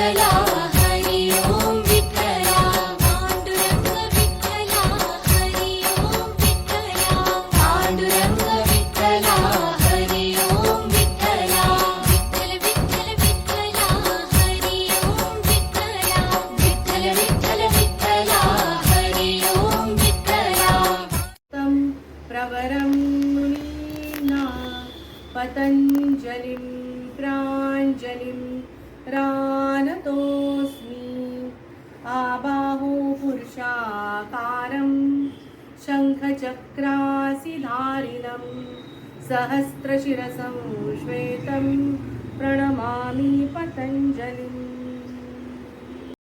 विठ्ठला हरि ओम विठ्ठला पांडुरंग विठ्ठला हरि ओम विठ्ठला पांडुरंग विठ्ठला हरि ओम विठ्ठला विठ्ठल विठ्ठल विठ्ठला हरि ओम विठ्ठला विठ्ठल विठ्ठल विठ्ठला हरि ओम विठ्ठला तं प्रवरं मुनीना पतञ्जलिं प्राञ्जलिं रानतोऽस्मि आबाहो पुरुषाकारं शङ्खचक्रासिधारिणं सहस्रशिरसं श्वेतं प्रणमामि पतञ्जलिम्